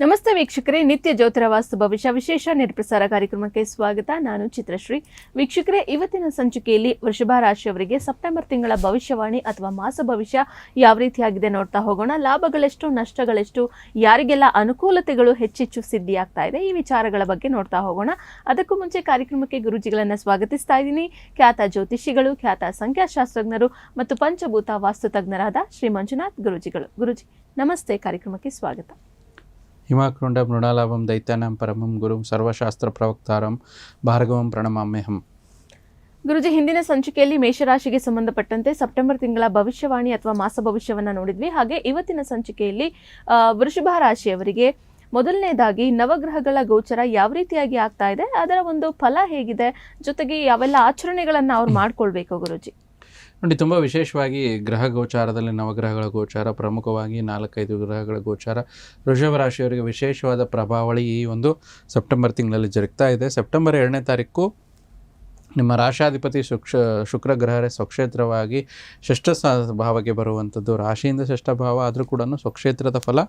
ನಮಸ್ತೆ ವೀಕ್ಷಕರೇ, ನಿತ್ಯ ಜ್ಯೋತಿರ ವಾಸ್ತು ಭವಿಷ್ಯ ವಿಶೇಷ ನೇರಪ್ರಸಾರ ಕಾರ್ಯಕ್ರಮಕ್ಕೆ ಸ್ವಾಗತ. ನಾನು ಚಿತ್ರಶ್ರೀ. ವೀಕ್ಷಕರೇ, ಇವತ್ತಿನ ಸಂಚಿಕೆಯಲ್ಲಿ ವೃಷಭ ರಾಶಿಯವರಿಗೆ ಸೆಪ್ಟೆಂಬರ್ ತಿಂಗಳ ಭವಿಷ್ಯವಾಣಿ ಅಥವಾ ಮಾಸ ಭವಿಷ್ಯ ಯಾವ ರೀತಿಯಾಗಿದೆ ನೋಡ್ತಾ ಹೋಗೋಣ. ಲಾಭಗಳೆಷ್ಟು, ನಷ್ಟಗಳೆಷ್ಟು, ಯಾರಿಗೆಲ್ಲ ಅನುಕೂಲತೆಗಳು ಹೆಚ್ಚೆಚ್ಚು ಸಿದ್ಧಿಯಾಗ್ತಾ ಇದೆ, ಈ ವಿಚಾರಗಳ ಬಗ್ಗೆ ನೋಡ್ತಾ ಹೋಗೋಣ. ಅದಕ್ಕೂ ಮುಂಚೆ ಕಾರ್ಯಕ್ರಮಕ್ಕೆ ಗುರುಜಿಗಳನ್ನ ಸ್ವಾಗತಿಸ್ತಾ ಇದ್ದೀನಿ. ಖ್ಯಾತ ಜ್ಯೋತಿಷಿಗಳು, ಖ್ಯಾತ ಸಂಖ್ಯಾಶಾಸ್ತ್ರಜ್ಞರು ಮತ್ತು ಪಂಚಭೂತ ವಾಸ್ತು ತಜ್ಞರಾದ ಶ್ರೀ ಮಂಜುನಾಥ್ ಗುರುಜಿಗಳು. ಗುರುಜಿ ನಮಸ್ತೆ, ಕಾರ್ಯಕ್ರಮಕ್ಕೆ ಸ್ವಾಗತ. ಹಿಮಾಕೃಂಡ ಮೃಣಾಲಾಭಂ ದೈತ್ಯಾನಾಂ ಪರಮಂ ಗುರುಂ ಸರ್ವಶಾಸ್ತ್ರ ಪ್ರವಕ್ತಾರಂ ಭಾರ್ಗವಂ ಪ್ರಣಮಾಮ್ಯಹಂ. ಗುರುಜಿ, ಹಿಂದಿನ ಸಂಚಿಕೆಯಲ್ಲಿ ಮೇಷರಾಶಿಗೆ ಸಂಬಂಧಪಟ್ಟಂತೆ ಸೆಪ್ಟೆಂಬರ್ ತಿಂಗಳ ಭವಿಷ್ಯವಾಣಿ ಅಥವಾ ಮಾಸ ಭವಿಷ್ಯವನ್ನ ನೋಡಿದ್ವಿ. ಹಾಗೆ ಇವತ್ತಿನ ಸಂಚಿಕೆಯಲ್ಲಿ ವೃಷಭ ರಾಶಿಯವರಿಗೆ ಮೊದಲನೇದಾಗಿ ನವಗ್ರಹಗಳ ಗೋಚರ ಯಾವ ರೀತಿಯಾಗಿ ಆಗ್ತಾ ಇದೆ, ಅದರ ಒಂದು ಫಲ ಹೇಗಿದೆ, ಜೊತೆಗೆ ಯಾವೆಲ್ಲ ಆಚರಣೆಗಳನ್ನ ಅವ್ರು ಮಾಡ್ಕೊಳ್ಬೇಕು ಗುರುಜಿ? ನೋಡಿ, ತುಂಬ ವಿಶೇಷವಾಗಿ ಗ್ರಹ ಗೋಚಾರದಲ್ಲಿ ನವಗ್ರಹಗಳ ಗೋಚಾರ, ಪ್ರಮುಖವಾಗಿ 4-5 ಗ್ರಹಗಳ ಗೋಚಾರ ವೃಷಭ ರಾಶಿಯವರಿಗೆ ವಿಶೇಷವಾದ ಪ್ರಭಾವಳಿ ಈ ಒಂದು ಸೆಪ್ಟೆಂಬರ್ ತಿಂಗಳಲ್ಲಿ ಜರುಗ್ತಾ ಇದೆ. ಸೆಪ್ಟೆಂಬರ್ 2ನೇ ತಾರೀಕು ನಿಮ್ಮ ರಾಶಾಧಿಪತಿ ಶುಕ್ರ ಗ್ರಹರೇ ಸ್ವಕ್ಷೇತ್ರವಾಗಿ ಷಷ್ಠ ಭಾವಕ್ಕೆ ಬರುವಂಥದ್ದು. ರಾಶಿಯಿಂದ ಷಷ್ಠ ಭಾವ ಆದರೂ ಕೂಡ ಸ್ವಕ್ಷೇತ್ರದ ಫಲ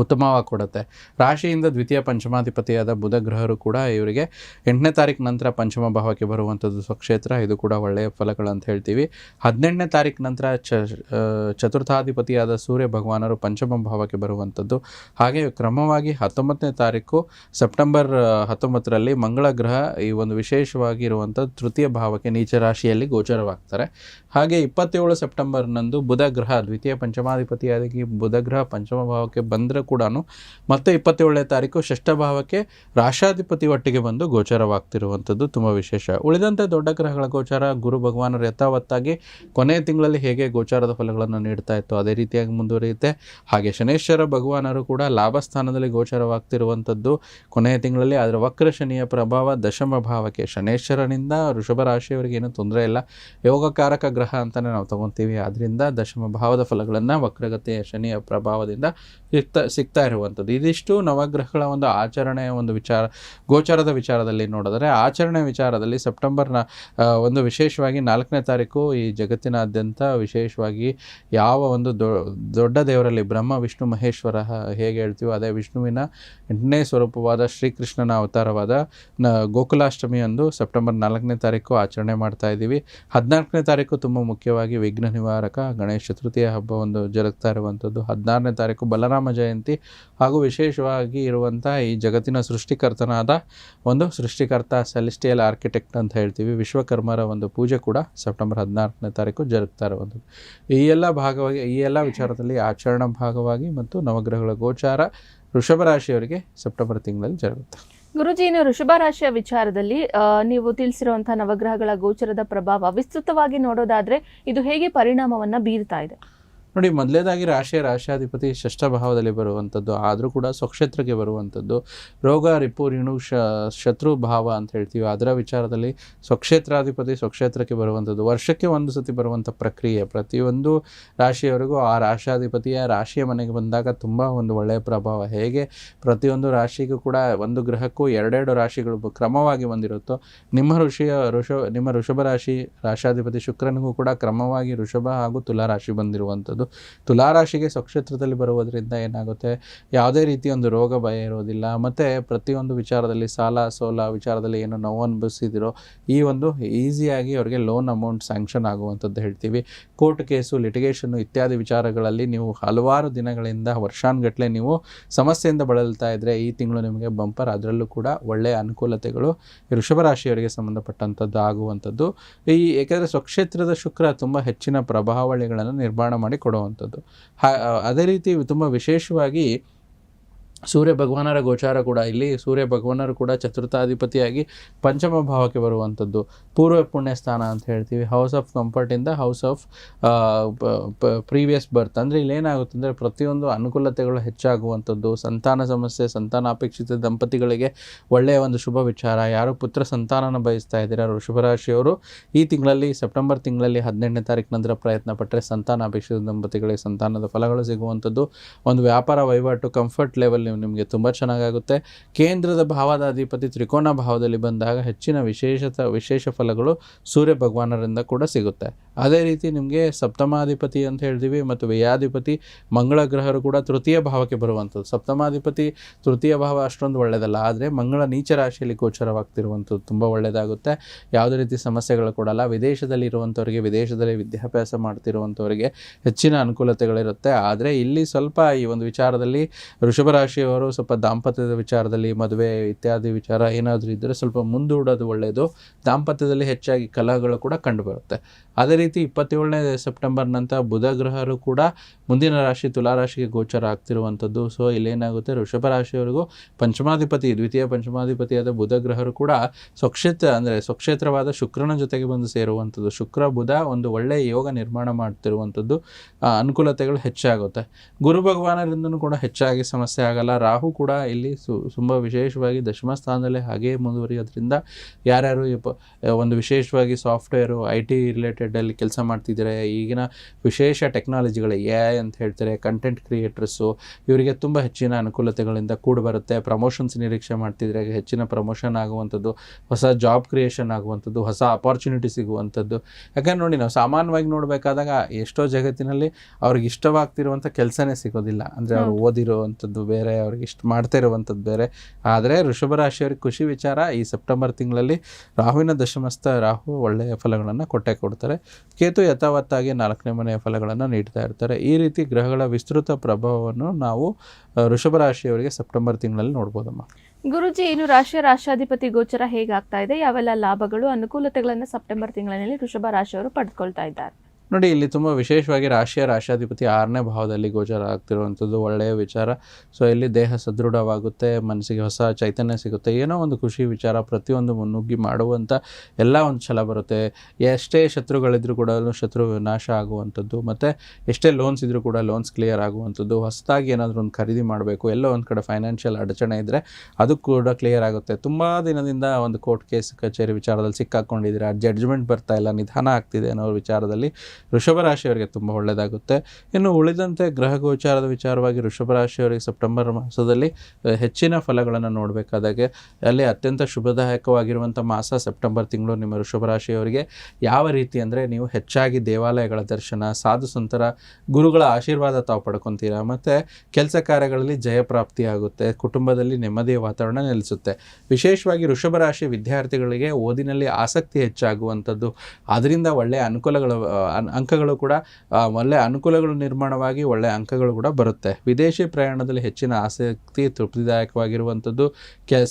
ಉತ್ತಮವಾಗಿ ಕೊಡುತ್ತೆ. ರಾಶಿಯಿಂದ ದ್ವಿತೀಯ ಪಂಚಮಾಧಿಪತಿಯಾದ ಬುಧ ಗ್ರಹರು ಕೂಡ ಇವರಿಗೆ 8ನೇ ತಾರೀಕು ನಂತರ ಪಂಚಮ ಭಾವಕ್ಕೆ ಬರುವಂಥದ್ದು ಸ್ವಕ್ಷೇತ್ರ. ಇದು ಕೂಡ ಒಳ್ಳೆಯ ಫಲಗಳಂತ ಹೇಳ್ತೀವಿ. 18ನೇ ತಾರೀಕು ನಂತರ ಚತುರ್ಥಾಧಿಪತಿಯಾದ ಸೂರ್ಯ ಭಗವಾನರು ಪಂಚಮ ಭಾವಕ್ಕೆ ಬರುವಂಥದ್ದು. ಹಾಗೆ ಕ್ರಮವಾಗಿ 19ನೇ ತಾರೀಕು ಸೆಪ್ಟೆಂಬರ್ 19ರಲ್ಲಿ ಮಂಗಳ ಗ್ರಹ ಈ ಒಂದು ವಿಶೇಷವಾಗಿ ಇರುವಂಥ ತೃತೀಯ ಭಾವಕ್ಕೆ ನೀಚ ರಾಶಿಯಲ್ಲಿ ಗೋಚರವಾಗ್ತಾರೆ. ಹಾಗೆ 27 ಸೆಪ್ಟೆಂಬರ್ನಂದು ಬುಧ ಗ್ರಹ ದ್ವಿತೀಯ ಪಂಚಮಾಧಿಪತಿಯಾಗಿ ಬುಧ ಗ್ರಹ ಪಂಚಮ ಭಾವಕ್ಕೆ ಬಂದರೆ ಕೂಡ ಮತ್ತೆ 27ನೇ ತಾರೀಕು ಷಷ್ಠ ಭಾವಕ್ಕೆ ರಾಶಾಧಿಪತಿ ಒಟ್ಟಿಗೆ ಬಂದು ಗೋಚರವಾಗ್ತಿರುವಂಥದ್ದು ತುಂಬ ವಿಶೇಷ. ಉಳಿದಂತೆ ದೊಡ್ಡ ಗ್ರಹಗಳ ಗೋಚಾರ ಗುರು ಭಗವಾನರು ಯಥಾವತ್ತಾಗಿ ಕೊನೆಯ ತಿಂಗಳಲ್ಲಿ ಹೇಗೆ ಗೋಚಾರದ ಫಲಗಳನ್ನು ನೀಡ್ತಾ ಇತ್ತು ಅದೇ ರೀತಿಯಾಗಿ ಮುಂದುವರಿಯುತ್ತೆ. ಹಾಗೆ ಶನೇಶ್ವರ ಭಗವಾನರು ಕೂಡ ಲಾಭ ಸ್ಥಾನದಲ್ಲಿ ಗೋಚರವಾಗ್ತಿರುವಂಥದ್ದು ಕೊನೆಯ ತಿಂಗಳಲ್ಲಿ. ಅದರ ವಕ್ರ ಶನಿಯ ಪ್ರಭಾವ ದಶಮ ಭಾವಕ್ಕೆ, ಶನೇಶ್ವರನಿಂದ ವೃಷಭ ರಾಶಿಯವರಿಗೆ ಏನೂ ತೊಂದರೆ ಇಲ್ಲ, ಯೋಗಕಾರಕ ಗ್ರಹ ಅಂತಲೇ ನಾವು ತಗೊತೀವಿ. ಆದ್ದರಿಂದ ದಶಮ ಭಾವದ ಫಲಗಳನ್ನು ವಕ್ರಗತಿಯ ಶನಿಯ ಪ್ರಭಾವದಿಂದ ಸಿಗ್ತಾ ಇರುವಂಥದ್ದು. ಇದಿಷ್ಟು ನವಗ್ರಹಗಳ ಒಂದು ಆಚರಣೆಯ ಒಂದು ಗೋಚಾರದ ವಿಚಾರದಲ್ಲಿ ನೋಡಿದರೆ, ಆಚರಣೆ ವಿಚಾರದಲ್ಲಿ ಸೆಪ್ಟೆಂಬರ್ನ ಒಂದು ವಿಶೇಷವಾಗಿ 4ನೇ ತಾರೀಕು ಈ ಜಗತ್ತಿನಾದ್ಯಂತ ವಿಶೇಷವಾಗಿ ಯಾವ ಒಂದು ದೊಡ್ಡ ದೇವರಲ್ಲಿ ಬ್ರಹ್ಮ ವಿಷ್ಣು ಮಹೇಶ್ವರ ಹೇಗೆ ಹೇಳ್ತೀವೋ ಅದೇ ವಿಷ್ಣುವಿನ 8ನೇ ಸ್ವರೂಪವಾದ ಶ್ರೀಕೃಷ್ಣನ ಅವತಾರವಾದ ಗೋಕುಲಾಷ್ಟಮಿಯಂದು ಸೆಪ್ಟೆಂಬರ್ 4ನೇ ತಾರೀಕು ಆಚರಣೆ ಮಾಡ್ತಾ ಇದ್ದೀವಿ. 14ನೇ ತಾರೀಕು ತುಂಬ ಮುಖ್ಯವಾಗಿ ವಿಘ್ನ ನಿವಾರಕ ಗಣೇಶ ಚತುರ್ಥಿಯ ಹಬ್ಬ ಒಂದು ಜರುಗ್ತಾ ಇರುವಂಥದ್ದು. 16ನೇ ತಾರೀಕು ಬಲರಾಮ ಜಯಂತಿ ಹಾಗೂ ವಿಶೇಷವಾಗಿ ಇರುವಂಥ ಈ ಜಗತ್ತಿನ ಸೃಷ್ಟಿಕರ್ತನಾದ ಒಂದು ಸೃಷ್ಟಿಕರ್ತ ಸೆಲೆಸ್ಟಿಯಲ್ ಆರ್ಕಿಟೆಕ್ಟ್ ಅಂತ ಹೇಳ್ತೀವಿ ವಿಶ್ವಕರ್ಮರ ಒಂದು ಪೂಜೆ ಕೂಡ ಸೆಪ್ಟೆಂಬರ್ 14ನೇ ತಾರೀಕು ಜರುಗ್ತಾ ಇರುವಂಥದ್ದು. ಈ ಎಲ್ಲ ವಿಚಾರದಲ್ಲಿ ಆಚರಣಾ ಭಾಗವಾಗಿ ಮತ್ತು ನವಗ್ರಹಗಳ ಗೋಚಾರ ವೃಷಭ ರಾಶಿಯವರಿಗೆ ಸೆಪ್ಟೆಂಬರ್ ತಿಂಗಳಲ್ಲಿ ಜರುಗುತ್ತೆ. ಗುರುಜಿ, ಇನ್ನು ವೃಷಭ ರಾಶಿಯ ವಿಚಾರದಲ್ಲಿ ನೀವು ತಿಳಿಸಿರುವಂತಹ ನವಗ್ರಹಗಳ ಗೋಚರದ ಪ್ರಭಾವ ವಿಸ್ತೃತವಾಗಿ ನೋಡೋದಾದ್ರೆ ಇದು ಹೇಗೆ ಪರಿಣಾಮವನ್ನ ಬೀರ್ತಾ ಇದೆ? ನೋಡಿ, ಮೊದಲೇದಾಗಿ ರಾಶಾಧಿಪತಿ ಷಷ್ಠ ಭಾವದಲ್ಲಿ ಬರುವಂಥದ್ದು, ಆದರೂ ಕೂಡ ಸ್ವಕ್ಷೇತ್ರಕ್ಕೆ ಬರುವಂಥದ್ದು. ರೋಗ ರಿಪು ಋಣು ಶತ್ರು ಭಾವ ಅಂತ ಹೇಳ್ತೀವಿ, ಅದರ ವಿಚಾರದಲ್ಲಿ ಸ್ವಕ್ಷೇತ್ರಾಧಿಪತಿ ಸ್ವಕ್ಷೇತ್ರಕ್ಕೆ ಬರುವಂಥದ್ದು. ವರ್ಷಕ್ಕೆ ಒಂದು ಸತಿ ಬರುವಂಥ ಪ್ರಕ್ರಿಯೆ. ಪ್ರತಿಯೊಂದು ರಾಶಿಯವರೆಗೂ ಆ ರಾಶಾಧಿಪತಿಯ ರಾಶಿಯ ಮನೆಗೆ ಬಂದಾಗ ತುಂಬ ಒಂದು ಒಳ್ಳೆಯ ಪ್ರಭಾವ. ಹೇಗೆ ಪ್ರತಿಯೊಂದು ರಾಶಿಗೂ ಕೂಡ ಒಂದು ಗ್ರಹಕ್ಕೂ 2 ರಾಶಿಗಳು ಕ್ರಮವಾಗಿ ಬಂದಿರುತ್ತೋ, ನಿಮ್ಮ ವೃಷಭ ರಾಶಿ ರಾಶಾಧಿಪತಿ ಶುಕ್ರನಿಗೂ ಕೂಡ ಕ್ರಮವಾಗಿ ವೃಷಭ ಹಾಗೂ ತುಲಾ ರಾಶಿ ಬಂದಿರುವಂಥದ್ದು. ತುಲಾರಾಶಿಗೆ ಸ್ವಕ್ಷೇತ್ರದಲ್ಲಿ ಬರುವುದರಿಂದ ಏನಾಗುತ್ತೆ, ಯಾವುದೇ ರೀತಿಯ ಒಂದು ರೋಗ ಭಯ ಇರೋದಿಲ್ಲ. ಮತ್ತು ಪ್ರತಿಯೊಂದು ವಿಚಾರದಲ್ಲಿ ಸಾಲ ಸೋಲ ವಿಚಾರದಲ್ಲಿ ಏನು ನೋವು ಅನುಭವಿಸಿದಿರೋ ಈ ಒಂದು ಈಸಿಯಾಗಿ ಅವರಿಗೆ ಲೋನ್ ಅಮೌಂಟ್ ಸ್ಯಾಂಕ್ಷನ್ ಆಗುವಂಥದ್ದು ಹೇಳ್ತೀವಿ. ಕೋರ್ಟ್ ಕೇಸು, ಲಿಟಿಗೇಷನ್ನು ಇತ್ಯಾದಿ ವಿಚಾರಗಳಲ್ಲಿ ನೀವು ಹಲವಾರು ದಿನಗಳಿಂದ ವರ್ಷಾನುಗಟ್ಟಲೆ ನೀವು ಸಮಸ್ಯೆಯಿಂದ ಬಳಲ್ತಾ ಇದ್ದರೆ ಈ ತಿಂಗಳು ನಿಮಗೆ ಬಂಪರ್. ಅದರಲ್ಲೂ ಕೂಡ ಒಳ್ಳೆಯ ಅನುಕೂಲತೆಗಳು ವೃಷಭ ರಾಶಿಯವರಿಗೆ ಸಂಬಂಧಪಟ್ಟಂಥದ್ದು ಆಗುವಂಥದ್ದು. ಏಕೆಂದರೆ ಸ್ವಕ್ಷೇತ್ರದ ಶುಕ್ರ ತುಂಬ ಹೆಚ್ಚಿನ ಪ್ರಭಾವಳಿಗಳನ್ನು ನಿರ್ಮಾಣ ಮಾಡಿ ಕೊಡುವಂಥದ್ದು. ಅದೇ ರೀತಿ ತುಂಬ ವಿಶೇಷವಾಗಿ ಸೂರ್ಯ ಭಗವಾನರ ಗೋಚಾರ ಕೂಡ ಇಲ್ಲಿ ಸೂರ್ಯ ಭಗವಾನರು ಕೂಡ ಚತುರ್ಥಾಧಿಪತಿಯಾಗಿ ಪಂಚಮ ಭಾವಕ್ಕೆ ಬರುವಂಥದ್ದು. ಪೂರ್ವ ಪುಣ್ಯ ಸ್ಥಾನ ಅಂತ ಹೇಳ್ತೀವಿ. ಹೌಸ್ ಆಫ್ ಕಂಫರ್ಟಿಂದ ಹೌಸ್ ಆಫ್ ಪ್ರೀವಿಯಸ್ ಬರ್ತ್. ಅಂದರೆ ಇಲ್ಲೇನಾಗುತ್ತೆ ಅಂದರೆ ಪ್ರತಿಯೊಂದು ಅನುಕೂಲತೆಗಳು ಹೆಚ್ಚಾಗುವಂಥದ್ದು. ಸಂತಾನ ಸಮಸ್ಯೆ, ಸಂತಾನಾಪೇಕ್ಷಿತ ದಂಪತಿಗಳಿಗೆ ಒಳ್ಳೆಯ ಒಂದು ಶುಭ ವಿಚಾರ. ಯಾರು ಪುತ್ರ ಸಂತಾನನ ಬಯಸ್ತಾ ಇದ್ದೀರಾ ವೃಷಭರಾಶಿಯವರು ಈ ತಿಂಗಳಲ್ಲಿ ಸೆಪ್ಟೆಂಬರ್ ತಿಂಗಳಲ್ಲಿ 18ನೇ ತಾರೀಕು ನಂತರ ಪ್ರಯತ್ನ ಪಟ್ಟರೆ ಸಂತಾನಾಪೇಕ್ಷಿತ ದಂಪತಿಗಳಿಗೆ ಸಂತಾನದ ಫಲಗಳು ಸಿಗುವಂಥದ್ದು. ಒಂದು ವ್ಯಾಪಾರ ವಹಿವಾಟು ಕಂಫರ್ಟ್ ಲೆವೆಲ್ ಭಾವದಲ್ಲಿ ನಿಮಗೆ ತುಂಬ ಚೆನ್ನಾಗಾಗುತ್ತೆ. ಕೇಂದ್ರದ ಭಾವದ ಅಧಿಪತಿ ತ್ರಿಕೋನ ಭಾವದಲ್ಲಿ ಬಂದಾಗ ಹೆಚ್ಚಿನ ವಿಶೇಷ ಫಲಗಳು ಸೂರ್ಯ ಭಗವಾನರಿಂದ ಕೂಡ ಸಿಗುತ್ತೆ. ಅದೇ ರೀತಿ ನಿಮಗೆ ಸಪ್ತಮಾಧಿಪತಿ ಅಂತ ಹೇಳ್ತೀವಿ ಮತ್ತು ವ್ಯಯಾಧಿಪತಿ ಮಂಗಳ ಗ್ರಹರು ಕೂಡ ತೃತೀಯ ಭಾವಕ್ಕೆ ಬರುವಂಥದ್ದು. ಸಪ್ತಮಾಧಿಪತಿ ತೃತೀಯ ಭಾವ ಅಷ್ಟೊಂದು ಒಳ್ಳೆಯದಲ್ಲ, ಆದರೆ ಮಂಗಳ ನೀಚ ರಾಶಿಯಲ್ಲಿ ಗೋಚರವಾಗ್ತಿರುವಂಥದ್ದು ತುಂಬ ಒಳ್ಳೆಯದಾಗುತ್ತೆ. ಯಾವುದೇ ರೀತಿ ಸಮಸ್ಯೆಗಳು ಕೊಡಲ್ಲ. ವಿದೇಶದಲ್ಲಿ ಇರುವಂಥವರಿಗೆ, ವಿದೇಶದಲ್ಲಿ ವಿದ್ಯಾಭ್ಯಾಸ ಮಾಡ್ತಿರುವಂಥವರಿಗೆ ಹೆಚ್ಚಿನ ಅನುಕೂಲತೆಗಳಿರುತ್ತೆ. ಆದರೆ ಇಲ್ಲಿ ಸ್ವಲ್ಪ ಈ ಒಂದು ವಿಚಾರದಲ್ಲಿ ವೃಷಭ ರಾಶಿಯವರು ಸ್ವಲ್ಪ ದಾಂಪತ್ಯದ ವಿಚಾರದಲ್ಲಿ, ಮದುವೆ ಇತ್ಯಾದಿ ವಿಚಾರ ಏನಾದರೂ ಇದ್ದರೆ ಸ್ವಲ್ಪ ಮುಂದೂಡೋದು ಒಳ್ಳೆಯದು. ದಾಂಪತ್ಯದಲ್ಲಿ ಹೆಚ್ಚಾಗಿ ಕಲಹಗಳು ಕೂಡ ಕಂಡುಬರುತ್ತೆ. ಅದೇ ರೀತಿ 27ನೇ ಸೆಪ್ಟೆಂಬರ್ ನಂತರ ಬುಧ ಗ್ರಹರು ಕೂಡ ಮುಂದಿನ ರಾಶಿ ತುಲಾ ರಾಶಿಗೆ ಗೋಚರ ಆಗ್ತಿರುವಂಥದ್ದು. ಸೊ ಇಲ್ಲೇನಾಗುತ್ತೆ, ವೃಷಭ ರಾಶಿಯವರಿಗೂ ದ್ವಿತೀಯ ಪಂಚಮಾಧಿಪತಿಯಾದ ಬುಧ ಗ್ರಹರು ಕೂಡ ಸ್ವಕ್ಷೇತ್ರವಾದ ಶುಕ್ರನ ಜೊತೆಗೆ ಬಂದು ಸೇರುವಂಥದ್ದು. ಶುಕ್ರ ಬುಧ ಒಂದು ಒಳ್ಳೆಯ ಯೋಗ ನಿರ್ಮಾಣ ಮಾಡ್ತಿರುವಂಥದ್ದು. ಅನುಕೂಲತೆಗಳು ಹೆಚ್ಚಾಗುತ್ತೆ. ಗುರು ಭಗವಾನರಿಂದನೂ ಕೂಡ ಹೆಚ್ಚಾಗಿ ಸಮಸ್ಯೆ ಆಗಲ್ಲ. ರಾಹು ಕೂಡ ಇಲ್ಲಿ ತುಂಬ ವಿಶೇಷವಾಗಿ ದಶಮ ಸ್ಥಾನದಲ್ಲೇ ಹಾಗೇ ಮುಂದುವರಿಯೋದ್ರಿಂದ ಯಾರ್ಯಾರು ಒಂದು ವಿಶೇಷವಾಗಿ ಸಾಫ್ಟ್ವೇರು IT ರಿಲೇಟೆಡಲ್ಲಿ ಕೆಲಸ ಮಾಡ್ತಿದ್ದಾರೆ, ಈಗಿನ ವಿಶೇಷ ಟೆಕ್ನಾಲಜಿಗಳು AI ಅಂತ ಹೇಳ್ತಾರೆ, ಕಂಟೆಂಟ್ ಕ್ರಿಯೇಟರ್ಸು, ಇವರಿಗೆ ತುಂಬ ಹೆಚ್ಚಿನ ಅನುಕೂಲತೆಗಳಿಂದ ಕೂಡಿ ಬರುತ್ತೆ. ಪ್ರಮೋಷನ್ಸ್ ನಿರೀಕ್ಷೆ ಮಾಡ್ತಿದ್ರೆ ಹೆಚ್ಚಿನ ಪ್ರಮೋಷನ್ ಆಗುವಂಥದ್ದು, ಹೊಸ ಜಾಬ್ ಕ್ರಿಯೇಷನ್ ಆಗುವಂಥದ್ದು, ಹೊಸ ಅಪಾರ್ಚುನಿಟಿ ಸಿಗುವಂಥದ್ದು. ಯಾಕಂದ್ರೆ ನೋಡಿ, ನಾವು ಸಾಮಾನ್ಯವಾಗಿ ನೋಡಬೇಕಾದಾಗ ಎಷ್ಟೋ ಜಗತ್ತಿನಲ್ಲಿ ಅವ್ರಿಗೆ ಇಷ್ಟವಾಗ್ತಿರುವಂಥ ಕೆಲಸನೇ ಸಿಗೋದಿಲ್ಲ. ಅಂದರೆ ಅವ್ರು ಓದಿರುವಂಥದ್ದು ಬೇರೆ, ಅವ್ರಿಗೆ ಇಷ್ಟ ಮಾಡ್ತಾ ಇರುವಂಥದ್ದು ಬೇರೆ. ಆದರೆ ವೃಷಭ ರಾಶಿಯವ್ರಿಗೆ ಖುಷಿ ವಿಚಾರ, ಈ ಸೆಪ್ಟೆಂಬರ್ ತಿಂಗಳಲ್ಲಿ ರಾಹುವಿನ ದಶಮಸ್ಥ ರಾಹು ಒಳ್ಳೆಯ ಫಲಗಳನ್ನು ಕೊಡ್ತಾರೆ. ಕೇತು ಯಥಾವತ್ತಾಗಿ 4ನೇ ಮನೆಯ ಫಲಗಳನ್ನು ನೀಡ್ತಾ ಇರ್ತಾರೆ. ಈ ರೀತಿ ಗ್ರಹಗಳ ವಿಸ್ತೃತ ಪ್ರಭಾವವನ್ನು ನಾವು ವೃಷಭ ರಾಶಿಯವರಿಗೆ ಸೆಪ್ಟೆಂಬರ್ ತಿಂಗಳಲ್ಲಿ ನೋಡ್ಬೋದಮ್ಮ. ಗುರುಜಿ, ಇನ್ನು ರಾಶಾಧಿಪತಿ ಗೋಚರ ಹೇಗಾಗ್ತಾ ಇದೆ? ಯಾವೆಲ್ಲ ಲಾಭಗಳು, ಅನುಕೂಲತೆಗಳನ್ನು ಸೆಪ್ಟೆಂಬರ್ ತಿಂಗಳಿನಲ್ಲಿ ವೃಷಭ ರಾಶಿಯವರು ಪಡೆದುಕೊಳ್ತಾ ಇದ್ದಾರೆ? ನೋಡಿ, ಇಲ್ಲಿ ತುಂಬ ವಿಶೇಷವಾಗಿ ರಾಶಾಧಿಪತಿ 6ನೇ ಭಾವದಲ್ಲಿ ಗೋಚರ ಆಗ್ತಿರುವಂಥದ್ದು ಒಳ್ಳೆಯ ವಿಚಾರ. ಸೊ ಇಲ್ಲಿ ದೇಹ ಸದೃಢವಾಗುತ್ತೆ, ಮನಸ್ಸಿಗೆ ಹೊಸ ಚೈತನ್ಯ ಸಿಗುತ್ತೆ, ಏನೋ ಒಂದು ಖುಷಿ ವಿಚಾರ, ಪ್ರತಿಯೊಂದು ಮುನ್ನುಗ್ಗಿ ಮಾಡುವಂಥ ಎಲ್ಲ ಒಂದು ಛಲ ಬರುತ್ತೆ. ಎಷ್ಟೇ ಶತ್ರುಗಳಿದ್ರೂ ಕೂಡ ಶತ್ರು ವಿನಾಶ ಆಗುವಂಥದ್ದು, ಮತ್ತು ಎಷ್ಟೇ ಲೋನ್ಸ್ ಇದ್ರೂ ಕೂಡ ಲೋನ್ಸ್ ಕ್ಲಿಯರ್ ಆಗುವಂಥದ್ದು. ಹೊಸದಾಗಿ ಏನಾದರೂ ಒಂದು ಖರೀದಿ ಮಾಡಬೇಕು, ಎಲ್ಲೋ ಒಂದು ಕಡೆ ಫೈನಾನ್ಷಿಯಲ್ ಅಡಚಣೆ ಇದ್ದರೆ ಅದು ಕೂಡ ಕ್ಲಿಯರ್ ಆಗುತ್ತೆ. ತುಂಬ ದಿನದಿಂದ ಒಂದು ಕೋರ್ಟ್ ಕೇಸ್ ಕಚೇರಿ ವಿಚಾರದಲ್ಲಿ ಸಿಕ್ಕಾಕೊಂಡಿದ್ದೀರಾ, ಜಡ್ಜ್ಮೆಂಟ್ ಬರ್ತಾ ಇಲ್ಲ, ನಿಧಾನ ಆಗ್ತಿದೆ ಅನ್ನೋ ವಿಚಾರದಲ್ಲಿ ವೃಷಭ ರಾಶಿಯವರಿಗೆ ತುಂಬ ಒಳ್ಳೆಯದಾಗುತ್ತೆ. ಇನ್ನು ಉಳಿದಂತೆ ಗ್ರಹ ಗೋಚಾರದ ವಿಚಾರವಾಗಿ ವೃಷಭ ರಾಶಿಯವರಿಗೆ ಸೆಪ್ಟೆಂಬರ್ ಮಾಸದಲ್ಲಿ ಹೆಚ್ಚಿನ ಫಲಗಳನ್ನು ನೋಡಬೇಕಾದಾಗೆ ಅಲ್ಲಿ ಅತ್ಯಂತ ಶುಭದಾಯಕವಾಗಿರುವಂಥ ಮಾಸ ಸೆಪ್ಟೆಂಬರ್ ತಿಂಗಳು ನಿಮ್ಮ ವೃಷಭ ರಾಶಿಯವರಿಗೆ. ಯಾವ ರೀತಿ ಅಂದರೆ, ನೀವು ಹೆಚ್ಚಾಗಿ ದೇವಾಲಯಗಳ ದರ್ಶನ, ಸಾಧು ಸಂತರ ಗುರುಗಳ ಆಶೀರ್ವಾದ ತಾವು ಪಡ್ಕೊತೀರಾ, ಮತ್ತು ಕೆಲಸ ಕಾರ್ಯಗಳಲ್ಲಿ ಜಯಪ್ರಾಪ್ತಿ ಆಗುತ್ತೆ, ಕುಟುಂಬದಲ್ಲಿ ನೆಮ್ಮದಿಯ ವಾತಾವರಣ ನೆಲೆಸುತ್ತೆ. ವಿಶೇಷವಾಗಿ ವೃಷಭ ರಾಶಿ ವಿದ್ಯಾರ್ಥಿಗಳಿಗೆ ಓದಿನಲ್ಲಿ ಆಸಕ್ತಿ ಹೆಚ್ಚಾಗುವಂಥದ್ದು, ಅದರಿಂದ ಒಳ್ಳೆಯ ಅಂಕಗಳು ಕೂಡ ಒಳ್ಳೆಯ ಅನುಕೂಲಗಳು ನಿರ್ಮಾಣವಾಗಿ ಒಳ್ಳೆಯ ಅಂಕಗಳು ಕೂಡ ಬರುತ್ತೆ. ವಿದೇಶಿ ಪ್ರಯಾಣದಲ್ಲಿ ಹೆಚ್ಚಿನ ಆಸಕ್ತಿ, ತೃಪ್ತಿದಾಯಕವಾಗಿರುವಂಥದ್ದು.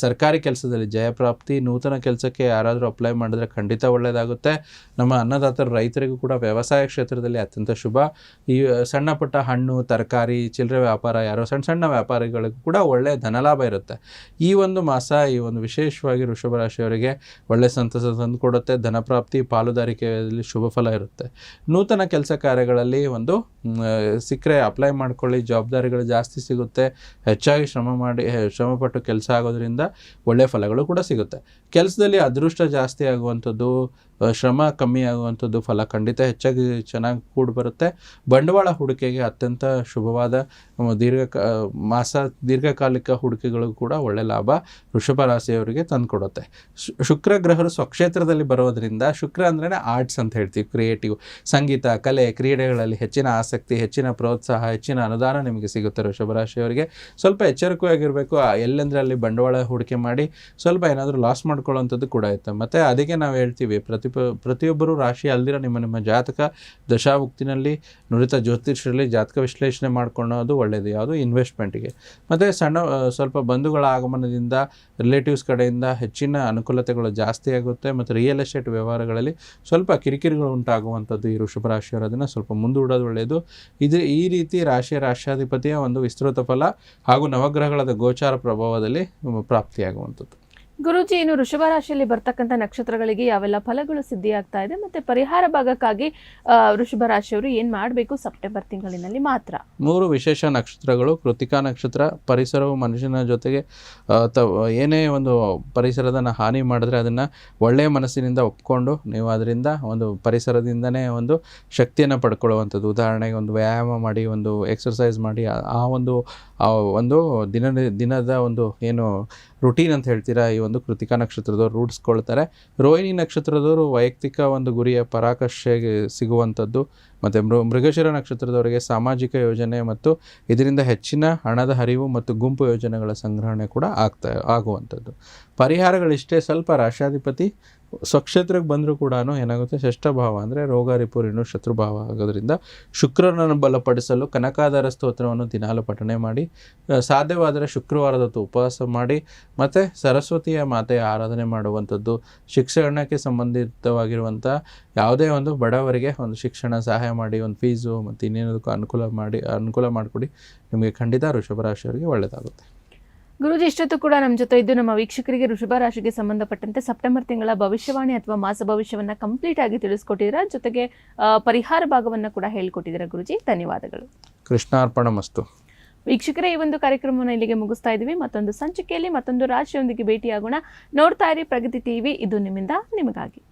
ಸರ್ಕಾರಿ ಕೆಲಸದಲ್ಲಿ ಜಯಪ್ರಾಪ್ತಿ, ನೂತನ ಕೆಲಸಕ್ಕೆ ಯಾರಾದರೂ ಅಪ್ಲೈ ಮಾಡಿದ್ರೆ ಖಂಡಿತ ಒಳ್ಳೆಯದಾಗುತ್ತೆ. ನಮ್ಮ ಅನ್ನದಾತರ ರೈತರಿಗೂ ಕೂಡ ವ್ಯವಸಾಯ ಕ್ಷೇತ್ರದಲ್ಲಿ ಅತ್ಯಂತ ಶುಭ. ಈ ಸಣ್ಣ ಪುಟ್ಟ ಹಣ್ಣು, ತರಕಾರಿ, ಚಿಲ್ಲರೆ ವ್ಯಾಪಾರ, ಯಾರೋ ಸಣ್ಣ ವ್ಯಾಪಾರಿಗಳಿಗೂ ಕೂಡ ಒಳ್ಳೆಯ ಧನಲಾಭ ಇರುತ್ತೆ. ಈ ಒಂದು ಮಾಸ ವಿಶೇಷವಾಗಿ ವೃಷಭ ರಾಶಿಯವರಿಗೆ ಒಳ್ಳೆಯ ಸಂತಸ ತಂದು ಕೊಡುತ್ತೆ. ಧನಪ್ರಾಪ್ತಿ, ಪಾಲುದಾರಿಕೆಯಲ್ಲಿ ಶುಭ ಫಲ ಇರುತ್ತೆ. ನೂತನ ಕೆಲಸ ಕಾರ್ಯಗಳಲ್ಲಿ ಸಿಕ್ಕರೆ ಅಪ್ಲೈ ಮಾಡ್ಕೊಳ್ಳಿ, ಜವಾಬ್ದಾರಿಗಳು ಜಾಸ್ತಿ ಸಿಗುತ್ತೆ. ಹೆಚ್ಚಾಗಿ ಶ್ರಮಪಟ್ಟು ಕೆಲಸ ಆಗೋದ್ರಿಂದ ಒಳ್ಳೆಯ ಫಲಗಳು ಕೂಡ ಸಿಗುತ್ತೆ. ಕೆಲಸದಲ್ಲಿ ಅದೃಷ್ಟ ಜಾಸ್ತಿ ಆಗುವಂಥದ್ದು, ಶ್ರಮ ಕಮ್ಮಿ ಆಗುವಂಥದ್ದು, ಫಲ ಖಂಡಿತ ಹೆಚ್ಚಾಗಿ ಚೆನ್ನಾಗಿ ಕೂಡಿ ಬರುತ್ತೆ. ಬಂಡವಾಳ ಹೂಡಿಕೆಗೆ ಅತ್ಯಂತ ಶುಭವಾದ ದೀರ್ಘಕಾಲಿಕ ಹೂಡಿಕೆಗಳು ಕೂಡ ಒಳ್ಳೆ ಲಾಭ ವೃಷಭ ರಾಶಿಯವರಿಗೆ ತಂದುಕೊಡುತ್ತೆ. ಶುಕ್ರ ಗ್ರಹರು ಸ್ವಕ್ಷೇತ್ರದಲ್ಲಿ ಬರೋದ್ರಿಂದ, ಶುಕ್ರ ಅಂದ್ರೆ ಆರ್ಟ್ಸ್ ಅಂತ ಹೇಳ್ತೀವಿ, ಕ್ರಿಯೇಟಿವ್, ಸಂಗೀತ, ಕಲೆ, ಕ್ರೀಡೆಗಳಲ್ಲಿ ಹೆಚ್ಚಿನ ಆಸಕ್ತಿ, ಹೆಚ್ಚಿನ ಪ್ರೋತ್ಸಾಹ, ಹೆಚ್ಚಿನ ಅನುದಾನ ನಿಮಗೆ ಸಿಗುತ್ತೆ. ವೃಷಭ ರಾಶಿಯವರಿಗೆ ಸ್ವಲ್ಪ ಎಚ್ಚರಿಕೆಯಾಗಿರಬೇಕು. ಎಲ್ಲೆಂದರೆ ಅಲ್ಲಿ ಬಂಡವಾಳ ಹೂಡಿಕೆ ಮಾಡಿ ಸ್ವಲ್ಪ ಏನಾದರೂ ಲಾಸ್ ಮಾಡ್ಕೊಳ್ಳೋವಂಥದ್ದು ಕೂಡ ಇರುತ್ತೆ. ಮತ್ತು ಅದಕ್ಕೆ ನಾವು ಹೇಳ್ತೀವಿ, ಪ್ರತಿಯೊಬ್ಬರು ರಾಶಿ ಅಲ್ದಿರ ನಿಮ್ಮ ಜಾತಕ ದಶಾಭುಕ್ತಿನಲ್ಲಿ ನುರಿತ ಜ್ಯೋತಿಷ್ಯರಲ್ಲಿ ಜಾತಕ ವಿಶ್ಲೇಷಣೆ ಮಾಡ್ಕೊಳ್ಳೋದು ಒಳ್ಳೆಯದು, ಯಾವುದು ಇನ್ವೆಸ್ಟ್ಮೆಂಟಿಗೆ. ಮತ್ತು ಸ್ವಲ್ಪ ಬಂಧುಗಳ ಆಗಮನದಿಂದ, ರಿಲೇಟಿವ್ಸ್ ಕಡೆಯಿಂದ ಹೆಚ್ಚಿನ ಅನುಕೂಲತೆಗಳು ಜಾಸ್ತಿ ಆಗುತ್ತೆ. ಮತ್ತು ರಿಯಲ್ ಎಸ್ಟೇಟ್ ವ್ಯವಹಾರಗಳಲ್ಲಿ ಸ್ವಲ್ಪ ಕಿರಿಕಿರಿಗಳು ಉಂಟಾಗುವಂಥದ್ದು ಈ ವೃಷಭ ರಾಶಿಯವರು, ಅದನ್ನು ಸ್ವಲ್ಪ ಮುಂದೂಡೋದು ಒಳ್ಳೆಯದು. ಈ ರೀತಿ ರಾಶಾಧಿಪತಿಯ ಒಂದು ವಿಸ್ತೃತ ಫಲ ಹಾಗೂ ನವಗ್ರಹಗಳ ಗೋಚಾರ ಪ್ರಭಾವದಲ್ಲಿ ಪ್ರಾಪ್ತಿಯಾಗುವಂಥದ್ದು. ಗುರೂಜಿ, ಇನ್ನು ವೃಷಭ ರಾಶಿಯಲ್ಲಿ ಬರ್ತಕ್ಕಂಥ ನಕ್ಷತ್ರಗಳಿಗೆ ಯಾವೆಲ್ಲ ಫಲಗಳು ಸಿದ್ಧಿಯಾಗ್ತಾ ಇದೆ ಮತ್ತೆ ಪರಿಹಾರ ಭಾಗಕ್ಕಾಗಿ ವೃಷಭ ರಾಶಿಯವರು ಏನ್ ಮಾಡಬೇಕು ಸೆಪ್ಟೆಂಬರ್ ತಿಂಗಳಿನಲ್ಲಿ ಮಾತ್ರ? 3 ವಿಶೇಷ ನಕ್ಷತ್ರಗಳು. ಕೃತಿಕಾ ನಕ್ಷತ್ರ, ಪರಿಸರವು ಮನುಷ್ಯನ ಜೊತೆಗೆ ಏನೇ ಒಂದು ಪರಿಸರದ ಹಾನಿ ಮಾಡಿದ್ರೆ ಅದನ್ನು ಒಳ್ಳೆಯ ಮನಸ್ಸಿನಿಂದ ಒಪ್ಕೊಂಡು ನೀವು ಅದರಿಂದ ಒಂದು ಪರಿಸರದಿಂದನೇ ಒಂದು ಶಕ್ತಿಯನ್ನು ಪಡ್ಕೊಳ್ಳುವಂಥದ್ದು. ಉದಾಹರಣೆಗೆ ಒಂದು ವ್ಯಾಯಾಮ ಮಾಡಿ, ಒಂದು ಎಕ್ಸರ್ಸೈಸ್ ಮಾಡಿ, ಒಂದು ದಿನದ ಒಂದು ಏನು ರುಟೀನ್ ಅಂತ ಹೇಳ್ತೀರಾ, ಈ ಒಂದು ಕೃತಿಕಾ ನಕ್ಷತ್ರದವ್ರು ರೂಢಿಸ್ಕೊಳ್ತಾರೆ. ರೋಹಿಣಿ ನಕ್ಷತ್ರದವರು ವೈಯಕ್ತಿಕ ಒಂದು ಗುರಿಯ ಪರಾಕಾಷ್ಠೆಗೆ ಸಿಗುವಂಥದ್ದು. ಮತ್ತು ಮೃಗಶಿರ ನಕ್ಷತ್ರದವರಿಗೆ ಸಾಮಾಜಿಕ ಯೋಜನೆ ಮತ್ತು ಇದರಿಂದ ಹೆಚ್ಚಿನ ಹಣದ ಹರಿವು ಮತ್ತು ಗುಂಪು ಯೋಜನೆಗಳ ಸಂಗ್ರಹಣೆ ಕೂಡ ಆಗುವಂಥದ್ದು. ಪರಿಹಾರಗಳಿಷ್ಟೇ. ಸ್ವಲ್ಪ ರಾಶಾಧಿಪತಿ ಸ್ವಕ್ಷೇತ್ರಕ್ಕೆ ಬಂದರೂ ಕೂಡ ಏನಾಗುತ್ತೆ, ಷಷ್ಠಭಾವ ಅಂದರೆ ರೋಗ ರಿಪುರಿನು ಶತ್ರುಭಾವ ಆಗೋದ್ರಿಂದ ಶುಕ್ರನನ್ನು ಬಲಪಡಿಸಲು ಕನಕಾಧಾರ ಸ್ತೋತ್ರವನ್ನು ದಿನಾಲು ಪಠಣೆ ಮಾಡಿ, ಸಾಧ್ಯವಾದರೆ ಶುಕ್ರವಾರದ ಹೊತ್ತು ಉಪವಾಸ ಮಾಡಿ, ಮತ್ತು ಸರಸ್ವತಿಯ ಮಾತೆಯ ಆರಾಧನೆ ಮಾಡುವಂಥದ್ದು. ಶಿಕ್ಷಣಕ್ಕೆ ಸಂಬಂಧಿತವಾಗಿರುವಂಥ ಯಾವುದೇ ಒಂದು ಬಡವರಿಗೆ ಒಂದು ಶಿಕ್ಷಣ ಸಹಾಯ ಮಾಡಿ, ಒಂದು ಫೀಸು ಮತ್ತು ಇನ್ನೇನದಕ್ಕೂ ಅನುಕೂಲ ಮಾಡಿಕೊಡಿ. ನಿಮಗೆ ಖಂಡಿತ ವೃಷಭ ರಾಶಿಯವರಿಗೆ ಒಳ್ಳೆಯದಾಗುತ್ತೆ. ಗುರೂಜಿ, ಇಷ್ಟೊತ್ತು ಕೂಡ ನಮ್ಮ ಜೊತೆ ಇದ್ದು ನಮ್ಮ ವೀಕ್ಷಕರಿಗೆ ವೃಷಭ ರಾಶಿಗೆ ಸಂಬಂಧಪಟ್ಟಂತೆ ಸೆಪ್ಟೆಂಬರ್ ತಿಂಗಳ ಭವಿಷ್ಯವಾಣಿ ಅಥವಾ ಮಾಸ ಭವಿಷ್ಯವನ್ನ ಕಂಪ್ಲೀಟ್ ಆಗಿ ತಿಳಿಸ್ಕೊಟ್ಟಿದ್ದೀರಾ. ಜೊತೆಗೆ ಪರಿಹಾರ ಭಾಗವನ್ನ ಕೂಡ ಹೇಳ್ಕೊಟ್ಟಿದ್ದೀರಾ. ಗುರೂಜಿ, ಧನ್ಯವಾದಗಳು. ಕೃಷ್ಣಾರ್ಪಣಮಸ್ತು. ವೀಕ್ಷಕರೇ, ಈ ಒಂದು ಕಾರ್ಯಕ್ರಮವನ್ನು ಇಲ್ಲಿಗೆ ಮುಗಿಸ್ತಾ ಇದ್ದೀವಿ. ಮತ್ತೊಂದು ಸಂಚಿಕೆಯಲ್ಲಿ ಮತ್ತೊಂದು ರಾಶಿಯೊಂದಿಗೆ ಭೇಟಿಯಾಗೋಣ. ನೋಡ್ತಾ ಇರಿ ಪ್ರಗತಿ ಟಿವಿ. ಇದು ನಿಮ್ಮಿಂದ ನಿಮಗಾಗಿ.